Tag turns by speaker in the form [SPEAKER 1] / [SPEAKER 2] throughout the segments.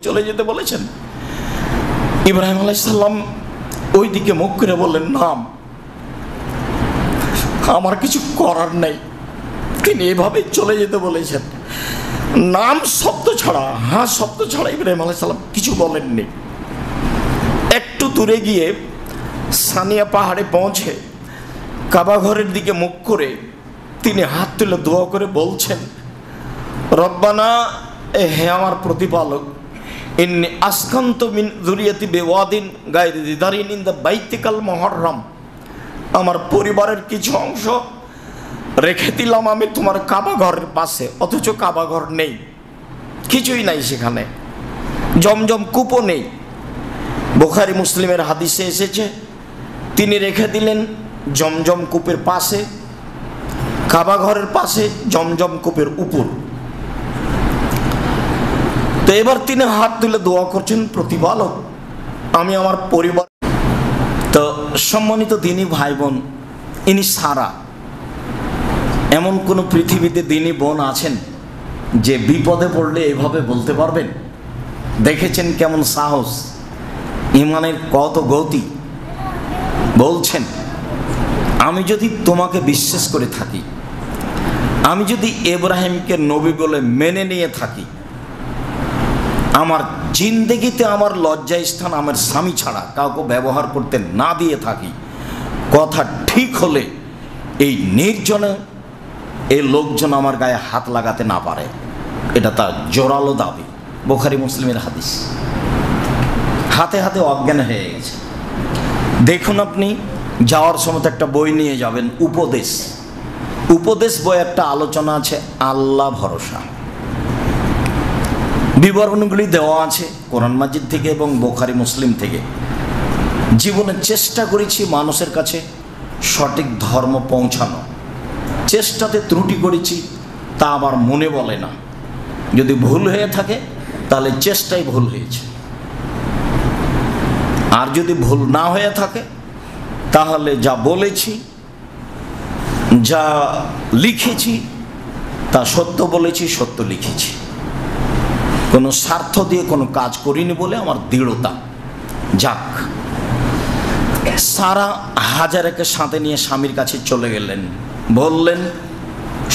[SPEAKER 1] চলে যেতে বলেছেন। ইব্রাহিম আলাইহিস সালাম ওই দিকে মুখ করে বললেন, নাম, আমার কিছু করার নেই। তিনি এভাবে চলে যেতে বলেছেন। নাম শব্দ ছাড়া, হ্যাঁ শব্দ ছাড়া ইব্রাহিম আলাইহিস সালাম কিছু বলেননি। একটু দূরে গিয়ে সানিয়া পাহাড়ে পৌঁছে কাবা ঘরের দিকে মুখ করে তিনি হাত তুলে দোয়া করে বলছেন, রব্বানা, হে আমার প্রতিপালক, ইন্নী আসকান্তু মিন যুরিয়াতি বিওয়াদিন গায়রি যি যারইন ইনদা বাইতিকাল মুহাররম, আমার পরিবারের কিছু অংশ রেখে দিলাম আমি তোমার কাবা ঘরের পাশে, অথচ কাবা ঘর নেই, কিছুই নাই সেখানে, জমজম কূপও নেই। বুখারী মুসলিমের হাদিসে এসেছে তিনি রেখে দিলেন জমজম কূপের পাশে, কাবা ঘরের পাশে, জমজম কূপের উপর। তো এবার তিনি হাত তুলে দোয়া করছেন, প্রতিপালক, আমি আমার পরিবার। তো সম্মানিত দিনী ভাই বোন, ইনি সারা, এমন কোন পৃথিবীতে দিনী বোন আছেন যে বিপদে পড়লে এভাবে বলতে পারবেন? দেখেছেন কেমন সাহস, ইমানের কত গতি। বলছেন, আমি যদি তোমাকে বিশ্বাস করে থাকি, আমি যদি ইব্রাহিমকে নবী বলে মেনে নিয়ে থাকি, আমার জিন্দেগিতে আমার লজ্জা স্থান আমার স্বামী ছাড়া কাউকে ব্যবহার করতে না দিয়ে থাকি, কথা ঠিক হলে এই নির্জনে এই লোকজন আমার গায়ে হাত লাগাতে না পারে, এটা তার জোরালো দাবি। বুখারী মুসলিমের হাদিস। হাতে হাতে অজ্ঞান হয়ে গেছে। দেখুন, আপনি যাওয়ার সময় একটা বই নিয়ে যাবেন, উপদেশ। উপদেশ বই একটা আলোচনা আছে আল্লাহ ভরসা, বিবরণগুলি দেওয়া আছে কোরআন মাজিদ থেকে এবং বুখারী মুসলিম থেকে। জীবনে চেষ্টা করেছি মানুষের কাছে সঠিক ধর্ম পৌঁছানো, চেষ্টাতে ত্রুটি করেছি, তা আমার মনে বলে না। যদি ভুল হয়ে থাকে তাহলে চেষ্টাই ভুল হয়েছে, আর যদি ভুল না হয়ে থাকে তাহলে যা বলেছি, যা লিখেছি তা সত্য বলেছি, সত্য লিখেছি। কোনো স্বার্থ দিয়ে কোনো কাজ করিনি বলে আমার দৃঢ়তা। যাক, সারা হাজারাকে সাথে নিয়ে স্বামীর কাছে চলে গেলেন। বললেন,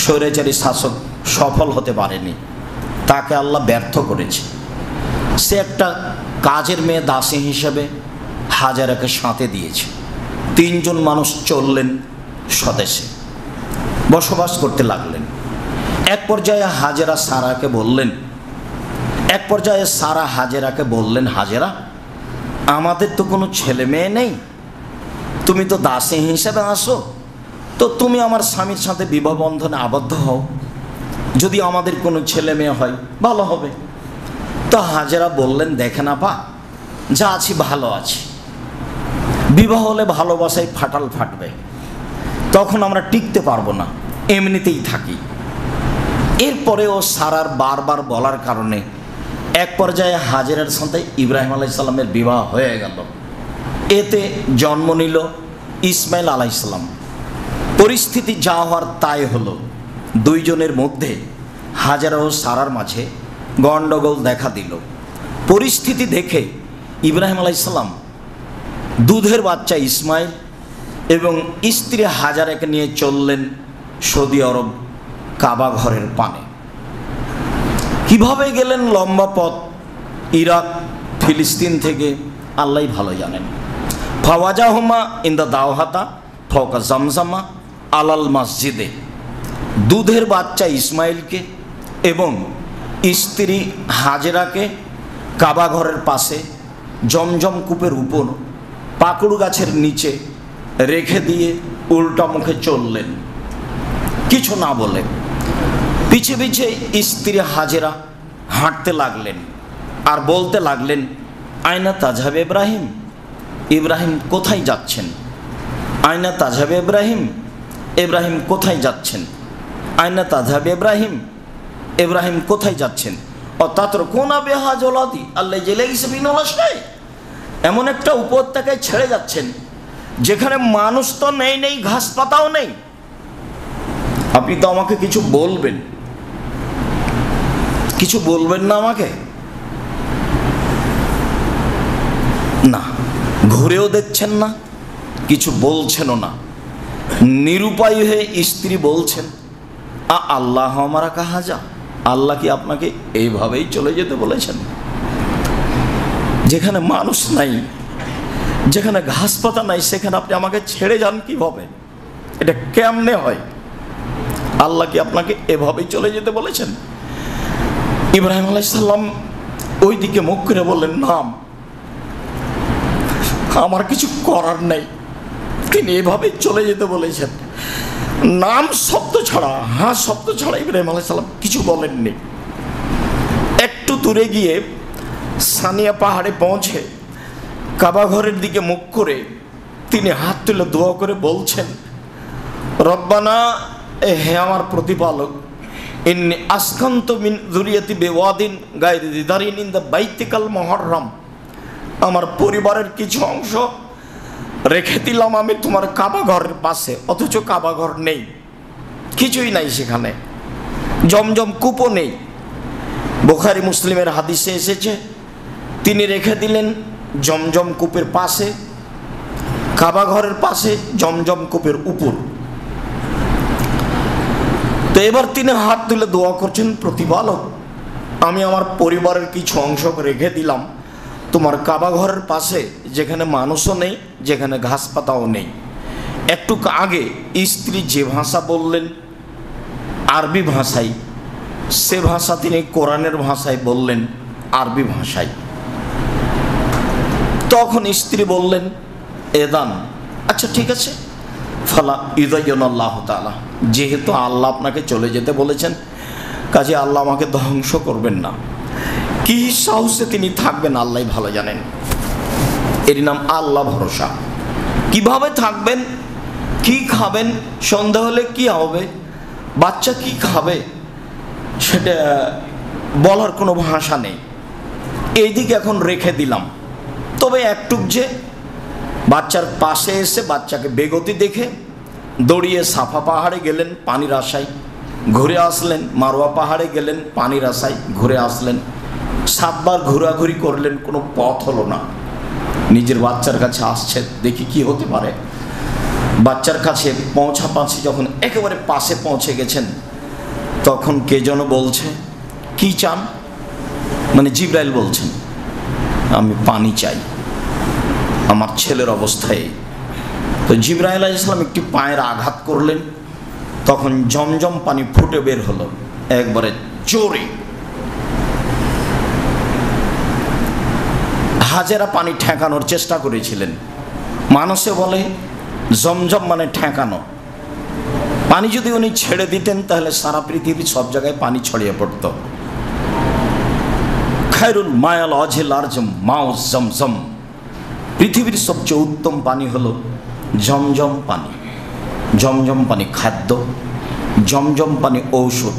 [SPEAKER 1] স্বৈরাচারী শাসক সফল হতে পারেনি, তাকে আল্লাহ ব্যর্থ করেছে। সে একটা কাজের মেয়ে দাসী হিসেবে হাজারাকে সাথে দিয়েছে। 3 জন মানুষ চললেন স্বদেশে, বসবাস করতে লাগলেন। এক পর্যায়ে হাজেরা সারাকে বললেন, হাজেরা, আমাদের তো কোনো ছেলে মেয়ে নেই, তুমি তো দাসী হিসেবে আসো, তো তুমি আমার স্বামীর সাথে বিবাহ বন্ধনে আবদ্ধ হও, যদি আমাদের কোনো ছেলে মেয়ে হয় ভালো হবে। তো হাজেরা বললেন, দেখেন আপা, যা আছি ভালো আছি, বিবাহ হলে ভালোবাসায় ফাটাল ফাটবে, তখন আমরা টিকতে পারবো না, এমনিতেই থাকি। এরপরেও সারার বারবার বলার কারণে এক পর্যায়ে হাজেরার সাথে ইব্রাহিম আলাইহিস সালামের বিবাহ হয়ে গেল। এতে জন্ম নিল ইসমাইল আলাইহিস সালাম। পরিস্থিতি যা হওয়ার তাই হলো। 2 জনের মধ্যে, হাজেরা ও সারার মাঝে গণ্ডগোল দেখা দিল। পরিস্থিতি দেখে ইব্রাহিম আলাইহিস সালাম দুধের বাচ্চা ইসমাইল এবং স্ত্রী হাজারাকে নিয়ে চললেন সৌদি আরব, কাবা ঘরের পানে। কিভাবে গেলেন লম্বা পথ, ইরাক ফিলিস্তিন থেকে আল্লাহই ভালো জানেন। ফাওয়াজাহুমা ইনদা দাওহাতা ফাওকা জামজামা আলাল মসজিদে। দুধের বাচ্চা ইসমাইলকে এবং স্ত্রী হাজেরাকে কাবা ঘরের পাশে জমজম কূপের উপর পাকুড় গাছের নিচে রেখে দিয়ে উল্টা মুখে চললেন, কিছু না বলে। পিছে পিছে স্ত্রী হাজেরা হাঁটতে লাগলেন আর বলতে লাগলেন, আয়না তাজহাব ইব্রাহিম, ইব্রাহিম কোথায় যাচ্ছেন? আয়না তাজহাব ইব্রাহিম, ইব্রাহিম কোথায় যাচ্ছেন? আয়না তাজহাব ইব্রাহিম, ইব্রাহিম কোথায় যাচ্ছেন? অতাতরকুনা বিহা জলাদি আল্লাহ জেলাইসা বিনলাশাই। এমন একটা উপত্যকায় ছেড়ে যাচ্ছেন যেখানে মানুষ তো নেই, নেই ঘাস পাতাও নেই। আপনি তো আমাকে কিছু বলবেন, কিছু বলবেন না আমাকে? না, ঘুরেও দেখছেন না, কিছু বলছেনও না। নিরুপায় হয়ে স্ত্রী বলছেন, আল্লাহ আমারা কাহা যা, আল্লাহ কি আপনাকে এইভাবেই চলে যেতে বলেছেন? যেখানে মানুষ নাই, যেখানে ঘাস পাতা নাই, সেখানে আপনি আমাকে ছেড়ে যান কিভাবে? এটা কেমনে হয়? আল্লাহ কি আপনাকে এভাবেই চলে যেতে বলেছেন? ইব্রাহিম আলাইহিস সালাম ওই দিকে মুখ করে বললেন, নাম, আমার কিছু করার নেই, তিনি এভাবেই চলে যেতে বলেছেন। নাম শব্দ ছাড়া, হ্যাঁ শব্দ ছাড়া ইব্রাহিম আলাইহিস সালাম কিছু বলেননি। একটু দূরে গিয়ে সানিয়া পাহাড়ে পৌঁছে কাবা ঘরের দিকে মুখ করে তিনি হাত তুলে দোয়া করে বলছেন, রব্বানা, হে আমার প্রতিপালক, ইন্নী আসকান্তু মিন যুরিয়াতি বিওয়াদিন গায়রি যি যারিন ইনদা বাইতিকাল মুহাররম, আমার পরিবারের কিছু অংশ রেখে দিলাম আমি তোমার কাবা ঘরের পাশে, অথচ কাবা ঘর নেই, কিছুই নাই সেখানে, জমজম কূপও নেই। বুখারী মুসলিমের হাদিসে এসেছে, তিনি রেখে দিলেন জমজম কূপের পাশে, কাবা ঘরের পাশে, জমজম কূপের উপর। তো এবার তিনি হাত তুলে দোয়া করছেন, প্রতিপালক, আমি আমার পরিবারের কিছু অংশ রেখে দিলাম তোমার কাবা ঘরের পাশে, যেখানে মানুষও নেই, যেখানে ঘাস পাতাও নেই। একটু আগে স্ত্রী যে ভাষা বললেন আরবি ভাষায়, সে ভাষা তিনি কোরআনের ভাষায় বললেন আরবি ভাষায়। তখন স্ত্রী বললেন, এদান, আচ্ছা ঠিক আছে, ফালা ইউযায়্যিনুল্লাহু তাআলা, যেহেতু আল্লাহ আপনাকে চলে যেতে বলেছেন, কাজে আল্লাহ আমাকে ধ্বংস করবেন না। কি সাহসে তিনি থাকবেন আল্লাহ ভালো জানেন। এর নাম আল্লাহ ভরসা। কিভাবে থাকবেন, কি খাবেন, সন্ধ্যা হলে কি হবে, বাচ্চা কি খাবে, সেটা বলার কোনো ভাষা নেই। এইদিকে এখন রেখে দিলাম, তবে একটুক যে বাচ্চার পাশে এসে বাচ্চাকে বেগতি দেখে দৌড়িয়ে সাফা পাহাড়ে গেলেন পানির আশায়, ঘুরে আসলেন, মারোয়া পাহাড়ে গেলেন পানির আশায়, ঘুরে আসলেন, 7 বার ঘোরাঘুরি করলেন, কোনো পথ হলো না। নিজের বাচ্চার কাছে আসছে, দেখি কি হতে পারে। বাচ্চার কাছে পৌঁছাপাছি যখন একেবারে পাশে পৌঁছে গেছেন, তখন কে যেন বলছে, কি চান? মানে জিবরাইল বলছেন, আমি পানি চাই, আমার ছেলের অবস্থায়। তো জিবরাইল আলাইহিস সালাম একটি পায়ের আঘাত করলেন, তখন জমজম পানি ফুটে বের হলো একবারে জোরে। হাজেরা পানি ঠেকানোর চেষ্টা করেছিলেন, মানুষে বলে জমজম মানে ঠেকানো। পানি যদি উনি ছেড়ে দিতেন তাহলে সারা পৃথিবী সব জায়গায় পানি ছড়িয়ে পড়ত। খায়রুল মায়াল অজেল আরজম মাও জমজম, পৃথিবীর সবচেয়ে উত্তম পানি হলো জমজম পানি। জমজম পানি খাদ্য, জমজম পানি ঔষধ,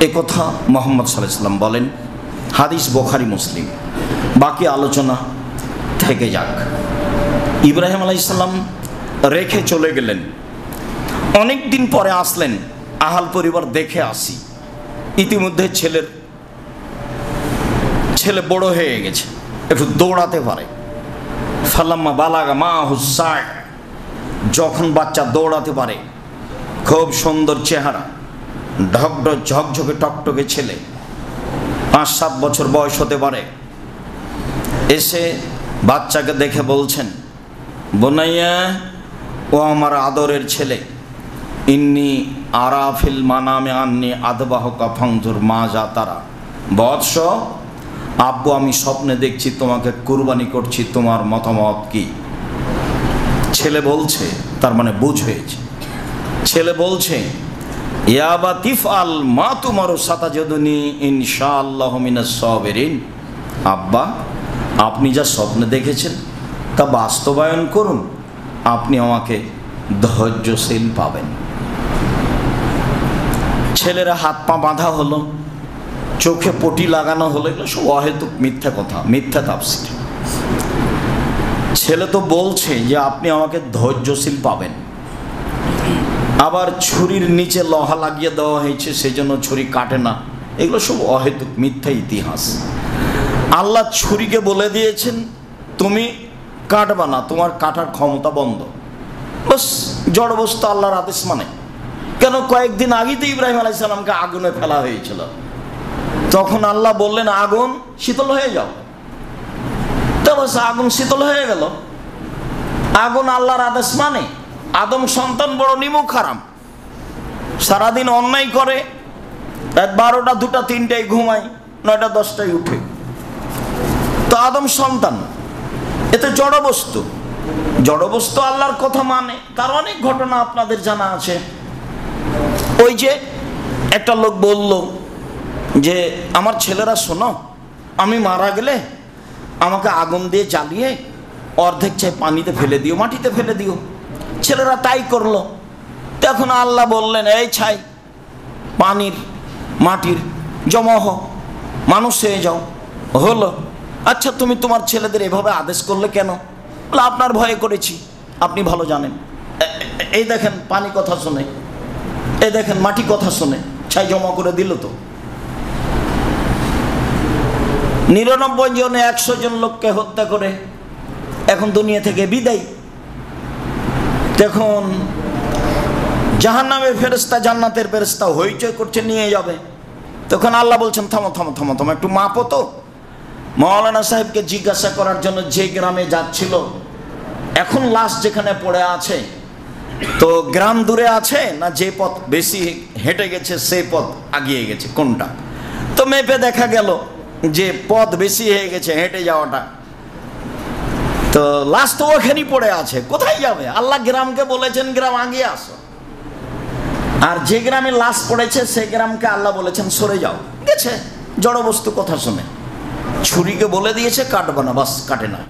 [SPEAKER 1] এ কথা মুহাম্মদ সাল্লাল্লাহু আলাইহি ওয়াসাল্লাম বলেন, হাদিস বুখারী মুসলিম। বাকি আলোচনা থেকে যাক। ইব্রাহিম আলাইহিস সালাম রেখে চলে গেলেন, অনেক দিন পরে আসলেন, আহাল পরিবার দেখে আসি। ইতিমধ্যে ছেলে বড় হয়ে গেছে, একটু দৌড়াতে পারে। ফালাম্মা বালাগা মাহু সায়, যখন বাচ্চা দৌড়াতে পারে, খুব সুন্দর চেহারা, ঢকঢক ঝকঝকে টকটকে ছেলে, 5-7 বছর বয়স হতে পারে। এসে বাচ্চাকে দেখে বলছেন, বোনাইয়া, ও আমার আদরের ছেলে, ইন্নি আরাফিল মানামে আন্নি আদবাহকা ফাংজুর মা যা তারা, বৎস, আব্বু আমি স্বপ্নে দেখছি তোমাকে কুরবানি করছি, তোমার মতামত কি? ছেলে বলছে, তার মানে বুঝ হয়েছে। ছেলে বলছে, ইয়া বাতিফ আল মা তুমারু সাতাজুদুনি ইনশাআল্লাহু মিনাস সাবিরিন, আব্বা আপনি যা স্বপ্নে দেখেছেন তা বাস্তবায়ন করুন, আপনি আমাকে ধৈর্যশীল পাবেন। ছেলেরা হাত পা বাঁধা হলো, চোখে পটি লাগানো হলো, এগুলো সব অহেতুক মিথ্যা কথা, মিথ্যা তাফসীর। ছেলে তো বলছে যে আপনি আমাকে ধৈর্যশীল পাবেন, আবার ছুরির নিচে লোহা লাগিয়ে দেওয়া হয়েছে সেজন্য ছুরি কাটে না, এগুলো সব অহেতুক মিথ্যা ইতিহাস। আল্লাহ ছুরিকে বলে দিয়েছেন তুমি কাটবা না, তোমার কাটার ক্ষমতা বন্ধ। বাস, জড় বস্তু আল্লাহর আদেশ মানে। কেন, কয়েকদিন আগেই তো ইব্রাহিম আলাইহিস সালামকে আগুনে ফেলা হয়েছিল, তখন আল্লাহ বললেন আগুন শীতল হয়ে যাও, তো বাস আগুন শীতল হয়ে গেল। আগুন আল্লাহর আদেশ মানে। আদম সন্তান বড় নিমুখ হারাম, সারাদিন অন্যায় করে, রাত 12টা 2টা 3টায় ঘুমায়, 9টা 10টায় উঠে, তো আদম সন্তান। এতে জড়বস্তু, জড়বস্তু আল্লাহর কথা মানে। তার অনেক ঘটনা আপনাদের জানা আছে। ওই যে একটা লোক বলল যে আমার ছেলেরা শোনো, আমি মারা গেলে আমাকে আগুন দিয়ে জ্বালিয়ে অর্ধেক চাই পানিতে ফেলে দিও, মাটিতে ফেলে দিও। ছেলেরা তাই করলো। তখন আল্লাহ বললেন এই ছাই পানির মাটির জমা হ, মানুষ হয়ে যাও। হলো। আচ্ছা তুমি তোমার ছেলেদের এভাবে আদেশ করলে কেন? বলে আপনার ভয়ে করেছি, আপনি ভালো জানেন। এই দেখেন পানি কথা শোনে, এই দেখেন মাটি কথা শোনে, ছাই জমা করে দিল। তো 99 জনে 100 জন লোককে হত্যা করে এখন দুনিয়া থেকে বিদায়। তখন জাহান্নামের ফেরেশতা জান্নাতের ফেরেশতা হইচই করছে, নিয়ে যাবে। তখন আল্লাহ বলছেন থামো থামো থামো থামো, একটু মাপো তো। মাওলানা সাহেবকে জিজ্ঞাসা করার জন্য যে গ্রামে যাচ্ছিল, এখন লাশ যেখানে পড়ে আছে, তো গ্রাম দূরে আছে না যে পথ বেশি হেঁটে গেছে সেই পথ আগিয়ে গেছে, কোনটা? তো মেপে দেখা গেল যে পথ বেশি হয়ে গেছে হেঁটে যাওয়াটা। তো লাশ তো ওখানেই পড়ে আছে, কোথায় যাবে? আল্লাহ গ্রামকে বলেছেন গ্রাম আগিয়ে আসো। আর যে গ্রামে লাশ পড়েছে সেই গ্রামকে আল্লাহ বলেছেন সরে যাও। গেছে, জড়বস্তু কথা শুনে। ছুরিকে বলে দিয়েছে কাটবে না, বাস কাটে না।